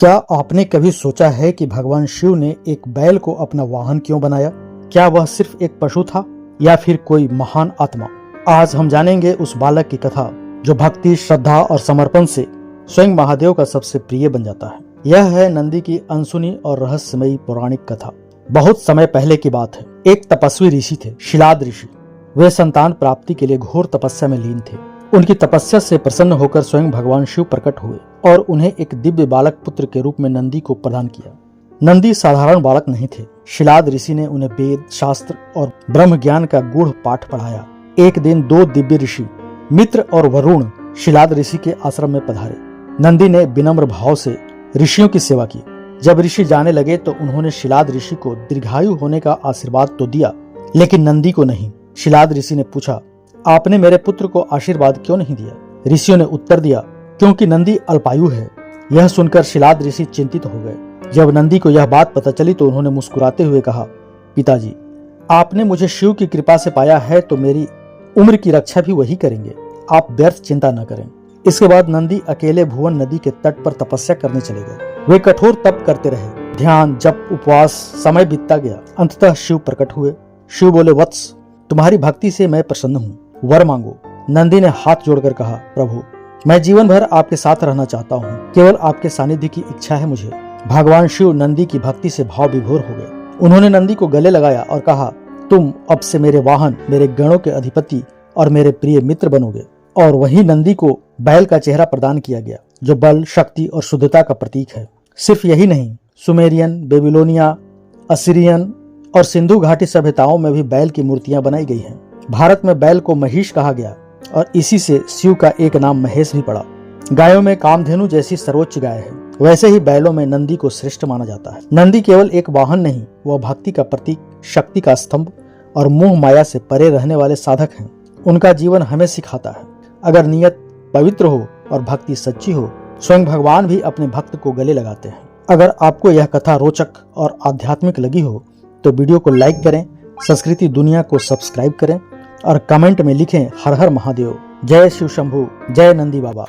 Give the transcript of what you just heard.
क्या आपने कभी सोचा है कि भगवान शिव ने एक बैल को अपना वाहन क्यों बनाया? क्या वह सिर्फ एक पशु था या फिर कोई महान आत्मा? आज हम जानेंगे उस बालक की कथा जो भक्ति, श्रद्धा और समर्पण से स्वयं महादेव का सबसे प्रिय बन जाता है। यह है नंदी की अनसुनी और रहस्यमयी पौराणिक कथा। बहुत समय पहले की बात है। एक तपस्वी ऋषि थे, शिलाद ऋषि। वे संतान प्राप्ति के लिए घोर तपस्या में लीन थे। उनकी तपस्या से प्रसन्न होकर स्वयं भगवान शिव प्रकट हुए और उन्हें एक दिव्य बालक पुत्र के रूप में नंदी को प्रदान किया। नंदी साधारण बालक नहीं थे। शिलाद ऋषि ने उन्हें वेद, शास्त्र और ब्रह्म ज्ञान का गूढ़ पाठ पढ़ाया। एक दिन दो दिव्य ऋषि मित्र और वरुण शिलाद ऋषि के आश्रम में पधारे। नंदी ने विनम्र भाव से ऋषियों की सेवा की। जब ऋषि जाने लगे तो उन्होंने शिलाद ऋषि को दीर्घायु होने का आशीर्वाद तो दिया, लेकिन नंदी को नहीं। शिलाद ऋषि ने पूछा, आपने मेरे पुत्र को आशीर्वाद क्यों नहीं दिया? ऋषियों ने उत्तर दिया, क्योंकि नंदी अल्पायु है। यह सुनकर शिलाद ऋषि चिंतित हो गए। जब नंदी को यह बात पता चली तो उन्होंने मुस्कुराते हुए कहा, पिताजी, आपने मुझे शिव की कृपा से पाया है तो मेरी उम्र की रक्षा भी वही करेंगे। आप व्यर्थ चिंता न करें। इसके बाद नंदी अकेले भुवन नदी के तट पर तपस्या करने चले गए। वे कठोर तप करते रहे, ध्यान, जप, उपवास। समय बीतता गया। अंततः शिव प्रकट हुए। शिव बोले, वत्स, तुम्हारी भक्ति से मैं प्रसन्न हूँ, वर मांगो। नंदी ने हाथ जोड़कर कहा, प्रभु, मैं जीवन भर आपके साथ रहना चाहता हूँ। केवल आपके सानिध्य की इच्छा है मुझे। भगवान शिव नंदी की भक्ति से भाव विभोर हो गए। उन्होंने नंदी को गले लगाया और कहा, तुम अब से मेरे वाहन, मेरे गणों के अधिपति और मेरे प्रिय मित्र बनोगे। और वहीं नंदी को बैल का चेहरा प्रदान किया गया, जो बल, शक्ति और शुद्धता का प्रतीक है। सिर्फ यही नहीं, सुमेरियन, बेबीलोनिया, असीरियन और सिंधु घाटी सभ्यताओं में भी बैल की मूर्तियां बनाई गई हैं। भारत में बैल को महिष कहा गया और इसी से शिव का एक नाम महेश भी पड़ा। गायों में कामधेनु जैसी सर्वोच्च गाय है, वैसे ही बैलों में नंदी को श्रेष्ठ माना जाता है। नंदी केवल एक वाहन नहीं, वह भक्ति का प्रतीक, शक्ति का स्तंभ और मोह माया से परे रहने वाले साधक हैं। उनका जीवन हमें सिखाता है, अगर नियत पवित्र हो और भक्ति सच्ची हो, स्वयं भगवान भी अपने भक्त को गले लगाते हैं। अगर आपको यह कथा रोचक और आध्यात्मिक लगी हो तो वीडियो को लाइक करें, संस्कृति दुनिया को सब्सक्राइब करें और कमेंट में लिखें, हर हर महादेव, जय शिव शंभू, जय नंदी बाबा।